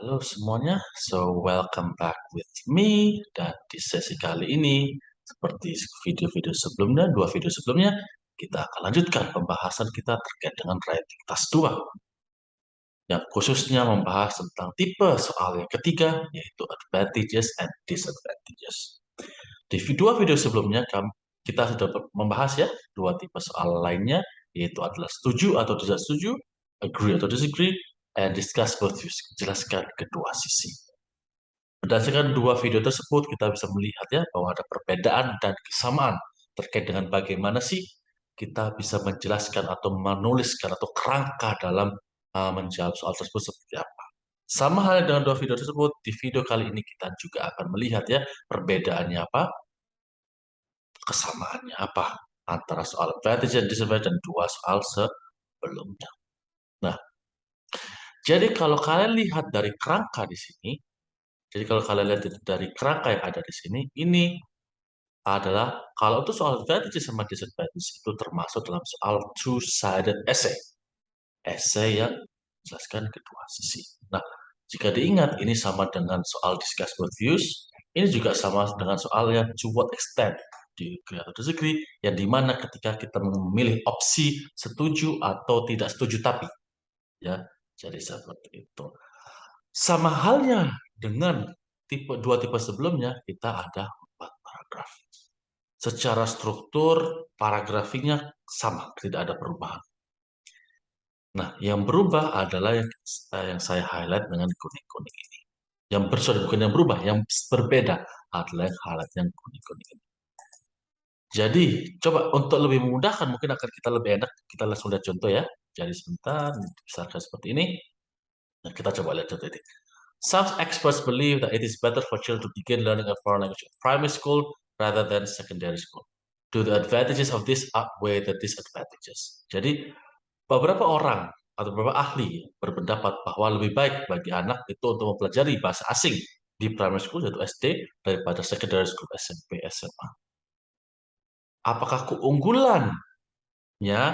Halo semuanya, so welcome back with me. Dan di sesi kali ini, seperti video-video sebelumnya, dua video sebelumnya, kita akan lanjutkan pembahasan kita terkait dengan writing task 2, yang khususnya membahas tentang tipe soal yang ketiga, yaitu advantages and disadvantages. Di dua video sebelumnya, kita sudah membahas ya, dua tipe soal lainnya, yaitu adalah setuju atau tidak setuju, agree atau disagree, and discuss both views, jelaskan kedua sisi. Berdasarkan dua video tersebut, kita bisa melihat ya bahwa ada perbedaan dan kesamaan terkait dengan bagaimana sih kita bisa menjelaskan atau menuliskan atau kerangka dalam menjawab soal tersebut seperti apa. Sama halnya dengan dua video tersebut, di video kali ini kita juga akan melihat ya perbedaannya apa, kesamaannya apa antara soal advantage dan disadvantage dan dua soal sebelumnya. Nah, jadi kalau kalian lihat dari kerangka di sini, jadi kalau kalian lihat dari kerangka yang ada di sini, ini adalah kalau itu soal advantage sama disadvantage itu termasuk dalam soal two-sided essay. Essay yang menjelaskan kedua sisi. Nah, jika diingat ini sama dengan soal discuss both views, ini juga sama dengan soal yang to what extent di agree atau disagree, yang dimana ketika kita memilih opsi setuju atau tidak setuju tapi, ya, jadi seperti itu. Sama halnya dengan dua tipe sebelumnya, kita ada 4 paragraf. Secara struktur, paragrafinya sama, tidak ada perubahan. Nah, yang berubah adalah yang saya highlight dengan kuning-kuning ini. Bukan yang berubah, yang berbeda adalah yang highlight yang kuning-kuning ini. Jadi, coba untuk lebih memudahkan, mungkin akan kita lebih enak, kita langsung lihat contoh ya. Jadi sebentar, misalkan seperti ini. Nah, kita coba lihat contoh ini. Some experts believe that it is better for children to begin learning a foreign language in primary school rather than secondary school. Do the advantages of this outweigh the disadvantages? Jadi, beberapa orang atau beberapa ahli berpendapat bahwa lebih baik bagi anak itu untuk mempelajari bahasa asing di primary school yaitu SD daripada secondary school SMP SMA. Apakah keunggulannya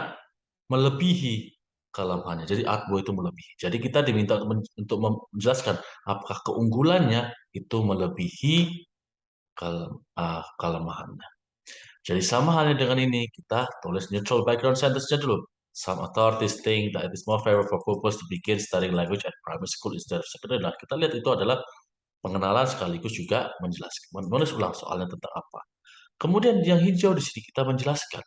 melebihi kelemahannya? Jadi outweigh itu melebihi. Jadi kita diminta untuk menjelaskan apakah keunggulannya itu melebihi kelemahannya. Jadi sama halnya dengan ini, kita tulis neutral background sentence-nya dulu. Some authorities think that it is more favorable for pupils to begin studying language at primary school instead of secondary. Nah, kita lihat itu adalah pengenalan sekaligus juga menjelaskan, menulis ulang soalnya tentang apa. Kemudian yang hijau di sini kita menjelaskan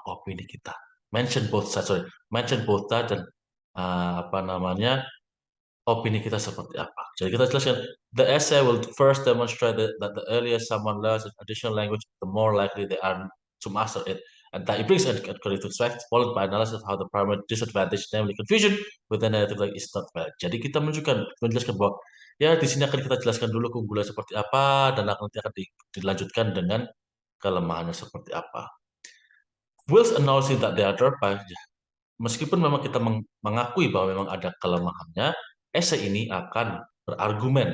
opini kita. Mention both sides, dan opini kita seperti apa. Jadi kita jelaskan, the essay will first demonstrate that the earlier someone learns an additional language, the more likely they are to master it. And that it brings a corrective effect, followed by analysis of how the primary disadvantage, namely confusion with the narrative language, is not valid. Jadi kita menjelaskan bahwa ya di sini akan kita jelaskan dulu keunggulan seperti apa, dan nanti akan dilanjutkan dengan kelemahannya seperti apa. Whilst acknowledging that they are drawbacks, meskipun memang kita mengakui bahwa memang ada kelemahannya, essay ini akan berargumen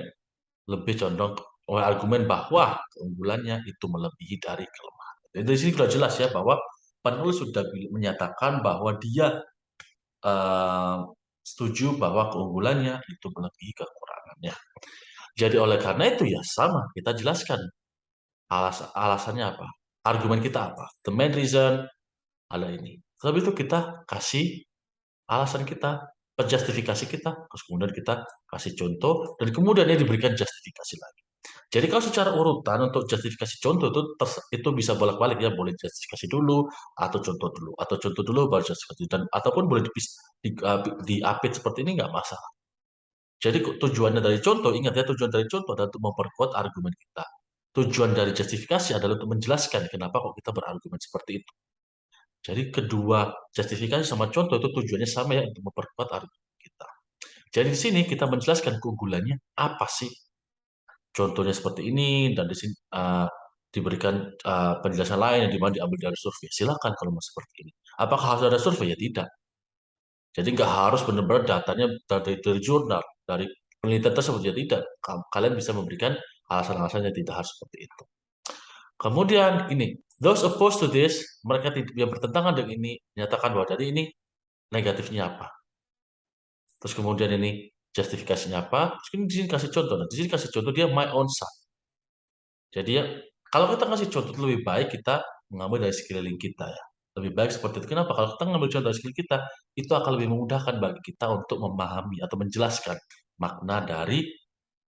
lebih condong oleh argumen bahwa keunggulannya itu melebihi dari kelemahan. Jadi dari sini sudah jelas ya bahwa penulis sudah menyatakan bahwa dia setuju bahwa keunggulannya itu melebihi kekurangannya. Jadi oleh karena itu ya sama, kita jelaskan alasannya apa, argumen kita apa. The main reason ada ini. Tapi itu kita kasih alasan kita, justifikasi kita, terus kemudian kita kasih contoh, dan kemudian ini diberikan justifikasi lagi. Jadi kalau secara urutan untuk justifikasi contoh itu bisa bolak-balik ya, boleh justifikasi dulu atau contoh dulu baru justifikasi, dan ataupun boleh diapit seperti ini nggak masalah. Jadi tujuannya dari contoh, ingat ya, tujuan dari contoh adalah untuk memperkuat argumen kita. Tujuan dari justifikasi adalah untuk menjelaskan kenapa kok kita berargumen seperti itu. Jadi kedua justifikasi sama contoh itu tujuannya sama ya, untuk memperkuat argumen kita. Jadi di sini kita menjelaskan keunggulannya apa sih. Contohnya seperti ini, dan di sini diberikan penjelasan lain yang dimana diambil dari survei. Silakan kalau mau seperti ini. Apakah harus ada survei? Ya tidak. Jadi nggak harus benar-benar datanya dari jurnal, dari penelitian tersebut. Ya tidak. Kalian bisa memberikan alasan-alasan yang tidak harus seperti itu. Kemudian ini, those opposed to this, mereka yang bertentangan dengan ini, menyatakan bahwa jadi ini negatifnya apa. Terus kemudian ini, Justifikasinya apa? Terus di sini kasih contoh. Nah, di sini kasih contoh dia my own son. Jadi ya, kalau kita ngasih contoh lebih baik kita mengambil dari sekeliling kita ya. Lebih baik seperti itu. Kenapa? Kalau kita mengambil contoh dari sekeliling kita, itu akan lebih memudahkan bagi kita untuk memahami atau menjelaskan makna dari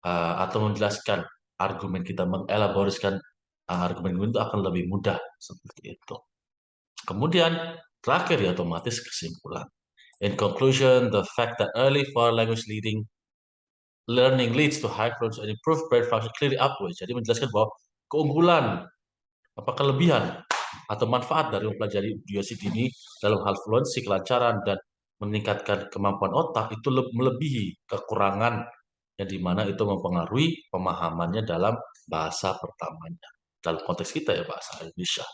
atau menjelaskan argumen kita, mengelaborasikan argumen itu akan lebih mudah seperti itu. Kemudian terakhir ya otomatis kesimpulan. In conclusion, the fact that early foreign language learning leads to high fluency and improved brain function clearly outweighs. Jadi menjelaskan bahwa keunggulan, apa kelebihan atau manfaat dari mempelajari UAC dini dalam hal fluensi, kelancaran dan meningkatkan kemampuan otak itu melebihi kekurangan yang dimana itu mempengaruhi pemahamannya dalam bahasa pertamanya. Dalam konteks kita ya bahasa Indonesia.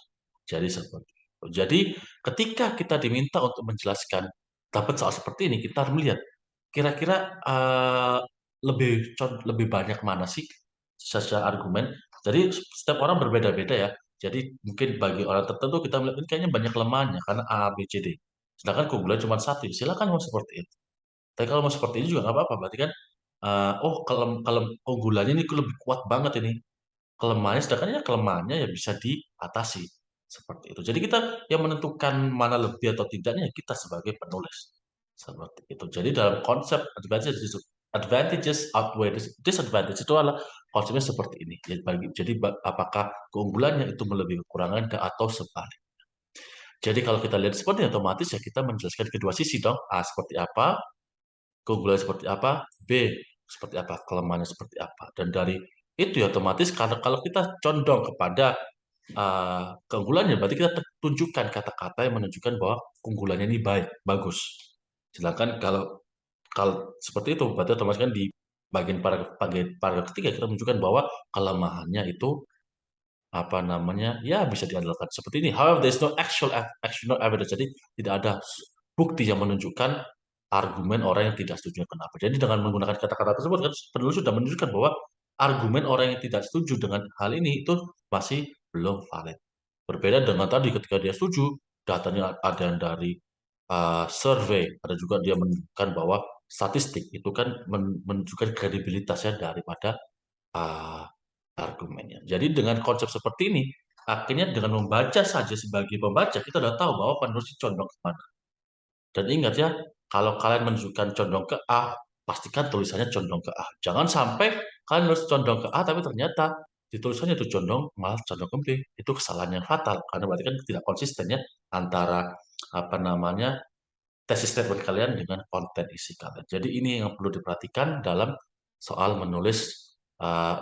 Jadi seperti itu. Jadi ketika kita diminta untuk menjelaskan dapat soal seperti ini, kita harus melihat kira-kira lebih banyak mana sih secara argumen. Jadi setiap orang berbeda-beda ya. Jadi mungkin bagi orang tertentu kita melihat ini kayaknya banyak kelemahannya karena A, B, C, D. Sedangkan keunggulan cuma satu. Silakan mau seperti itu. Tapi kalau mau seperti ini juga nggak apa-apa. Berarti kan, oh kalau kalau keunggulannya ini lebih kuat banget ini. Kelemahannya, sedangkan ya kelemahannya ya bisa diatasi. Seperti itu. Jadi kita yang menentukan mana lebih atau tidaknya ya kita sebagai penulis. Seperti itu. Jadi dalam konsep advantages outweigh disadvantage itu adalah konsepnya seperti ini. Jadi apakah keunggulannya itu melebihi kekurangan atau sebalik. Jadi kalau kita lihat seperti ini, otomatis ya kita menjelaskan kedua sisi dong. A seperti apa, keunggulan seperti apa, B seperti apa, kelemahannya seperti apa. Dan dari itu ya otomatis karena kalau kita condong kepada keunggulannya, berarti kita tunjukkan kata-kata yang menunjukkan bahwa keunggulannya ini baik, bagus. Sedangkan kalau kalau seperti itu, berarti otomatis kan di bagian paragraf ketiga kita menunjukkan bahwa kelemahannya itu apa namanya ya bisa diandalkan seperti ini. However, there is no actual evidence. Jadi tidak ada bukti yang menunjukkan argumen orang yang tidak setuju. Kenapa? Jadi dengan menggunakan kata-kata tersebut kan penulis sudah menunjukkan bahwa argumen orang yang tidak setuju dengan hal ini itu masih belum valid. Berbeda dengan tadi ketika dia setuju, datanya ada yang dari survei, ada juga dia menunjukkan bahwa statistik itu kan menunjukkan kredibilitasnya daripada uh, argumennya. Jadi dengan konsep seperti ini, akhirnya dengan membaca saja sebagai pembaca, kita sudah tahu bahwa penulis condong kemana. Dan ingat ya, kalau kalian menunjukkan condong ke A, pastikan tulisannya condong ke A. Jangan sampai kalian nulis condong ke A, tapi ternyata di tulisannya itu malah condong ke B. Itu kesalahan yang fatal, karena berarti kan tidak konsisten ya antara apa namanya tesis statement kalian dengan konten isi kalian. Jadi ini yang perlu diperhatikan dalam soal menulis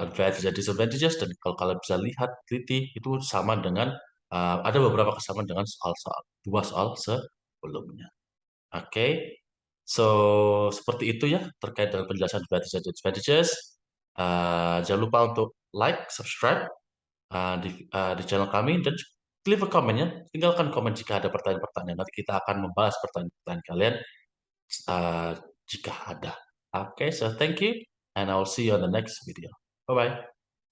advantages dan disadvantages, dan kalau kalian bisa lihat teliti itu sama dengan ada beberapa kesamaan dengan dua soal sebelumnya. Oke, so seperti itu ya terkait dengan penjelasan advantages dan disadvantages. Jangan lupa untuk like, subscribe di channel kami dan leave a comment ya. Tinggalkan komen jika ada pertanyaan-pertanyaan. Nanti kita akan membahas pertanyaan-pertanyaan kalian uh, jika ada. Okay, so thank you, and I will see you on the next video. Bye bye.